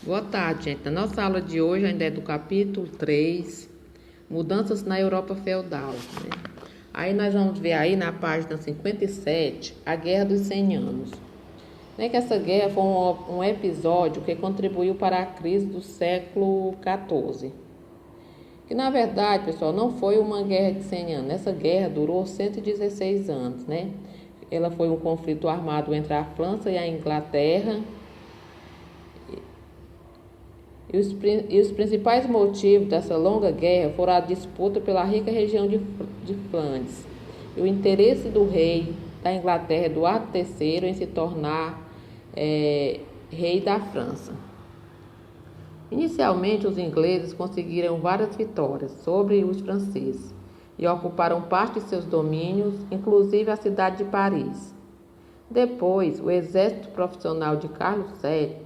Boa tarde, gente. Na nossa aula de hoje ainda é do capítulo 3, Mudanças na Europa Feudal, né? Aí nós vamos ver aí na página 57, a Guerra dos 100 Anos. Que essa guerra foi um episódio que contribuiu para a crise do século XIV. Que na verdade, pessoal, não foi uma guerra de 100 anos. Essa guerra durou 116 anos, né? Ela foi um conflito armado entre a França e a Inglaterra. E os principais motivos dessa longa guerra foram a disputa pela rica região de Flandres e o interesse do rei da Inglaterra, Eduardo III, em se tornar rei da França. Inicialmente, os ingleses conseguiram várias vitórias sobre os franceses e ocuparam parte de seus domínios, inclusive a cidade de Paris. Depois, o exército profissional de Carlos VII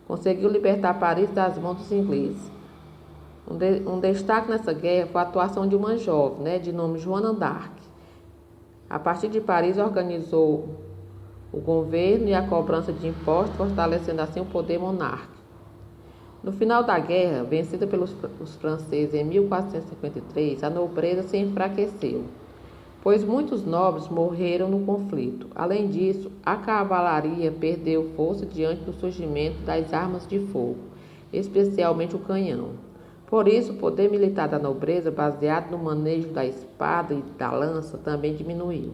conseguiu libertar Paris das mãos dos ingleses. Um destaque nessa guerra foi a atuação de uma jovem, de nome Joana d'Arc. A partir de Paris, organizou o governo e a cobrança de impostos, fortalecendo assim o poder monárquico. No final da guerra, vencida pelos franceses em 1453, a nobreza se enfraqueceu, pois muitos nobres morreram no conflito. Além disso, a cavalaria perdeu força diante do surgimento das armas de fogo, especialmente o canhão. Por isso, o poder militar da nobreza, baseado no manejo da espada e da lança, também diminuiu.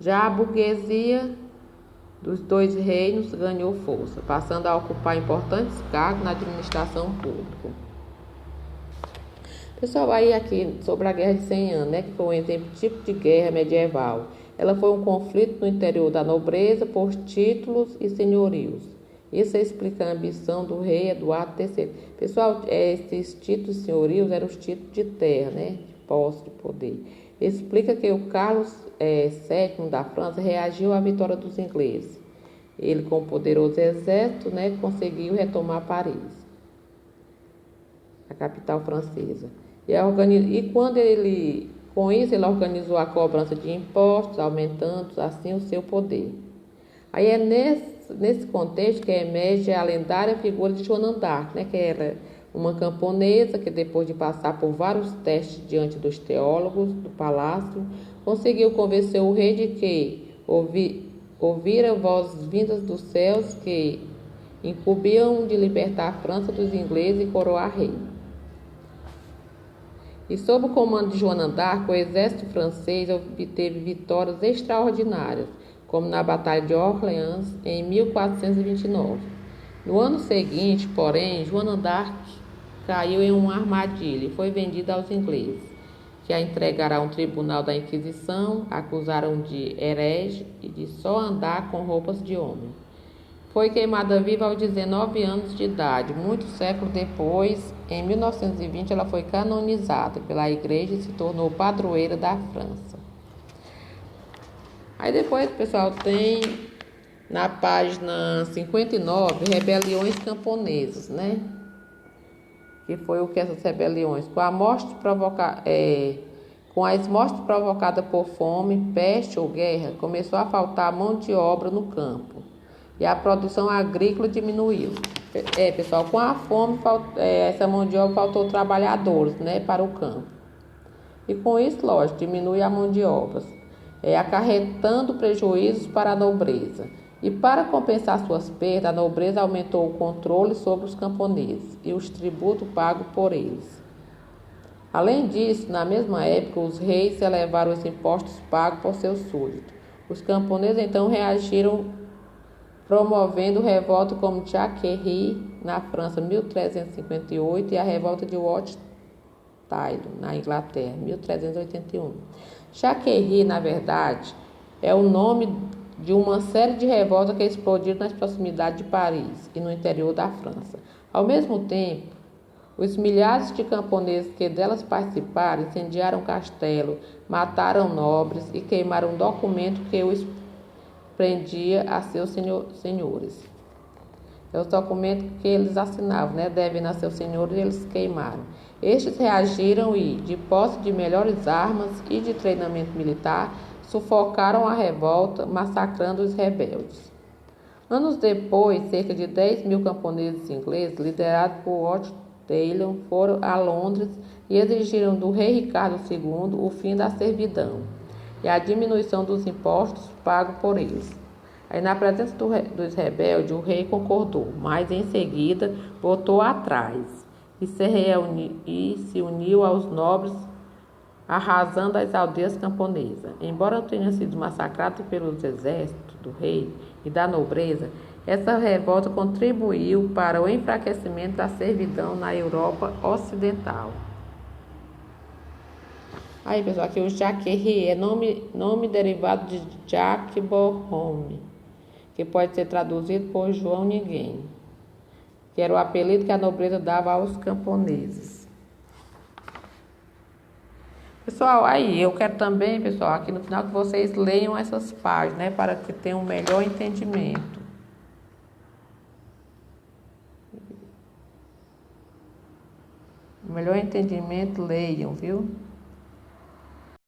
Já a burguesia dos dois reinos ganhou força, passando a ocupar importantes cargos na administração pública. Pessoal, aí aqui sobre a Guerra de 100 anos, que foi um exemplo típico de guerra medieval. Ela foi um conflito no interior da nobreza por títulos e senhorios. Isso explica a ambição do rei Eduardo III. Pessoal, esses títulos e senhorios eram os títulos de terra, de posse, de poder. Explica que o Carlos VII da França reagiu à vitória dos ingleses. Ele, com o poderoso exército, conseguiu retomar Paris, a capital francesa. Com isso, ele organizou a cobrança de impostos, aumentando assim o seu poder. Aí é nesse contexto que emerge a lendária figura de Joana d'Arc, que era uma camponesa que, depois de passar por vários testes diante dos teólogos do palácio, conseguiu convencer o rei de que ouvira vozes vindas dos céus que incumbiam de libertar a França dos ingleses e coroar rei. E sob o comando de Joana d'Arc, o exército francês obteve vitórias extraordinárias, como na Batalha de Orleans, em 1429. No ano seguinte, porém, Joana d'Arc caiu em uma armadilha e foi vendida aos ingleses, que a entregaram a um tribunal da Inquisição, acusaram de herege e de só andar com roupas de homem. Foi queimada viva aos 19 anos de idade. Muitos séculos depois, em 1920, ela foi canonizada pela igreja e se tornou padroeira da França. Aí depois, pessoal, tem na página 59, rebeliões camponesas, Que foi o que essas rebeliões? Com as mortes provocadas por fome, peste ou guerra, começou a faltar mão de obra no campo e a produção agrícola diminuiu. Pessoal, com a fome, essa mão de obra faltou trabalhadores, para o campo. E com isso, lógico, diminui a mão de obra, acarretando prejuízos para a nobreza. E para compensar suas perdas, a nobreza aumentou o controle sobre os camponeses e os tributos pagos por eles. Além disso, na mesma época, os reis elevaram os impostos pagos por seus súditos. Os camponeses então reagiram promovendo revolta como Jacquerie, na França, 1358, e a revolta de Waterloo, na Inglaterra, 1381. Jacquerie, na verdade, é o nome de uma série de revoltas que explodiram nas proximidades de Paris e no interior da França. Ao mesmo tempo, os milhares de camponeses que delas participaram incendiaram castelo, mataram nobres e queimaram documentos que os prendia a seus senhores. Os documentos que eles assinavam, devem a seus senhores, eles queimaram. Estes reagiram e, de posse de melhores armas e de treinamento militar, sufocaram a revolta, massacrando os rebeldes. Anos depois, cerca de 10.000 camponeses ingleses, liderados por Wat Taylor, foram a Londres e exigiram do rei Ricardo II o fim da servidão e a diminuição dos impostos pagos por eles. Aí, na presença dos rebeldes, o rei concordou, mas em seguida voltou atrás e se uniu aos nobres, arrasando as aldeias camponesas. Embora tenha sido massacrado pelos exércitos do rei e da nobreza, essa revolta contribuiu para o enfraquecimento da servidão na Europa Ocidental. Aí, pessoal, aqui o Jacques é nome derivado de Jacques Bohome, que pode ser traduzido por João Ninguém, que era o apelido que a nobreza dava aos camponeses. Pessoal, aí eu quero também, pessoal, aqui no final que vocês leiam essas páginas, né, para que tenham um melhor entendimento. O melhor entendimento, leiam, viu?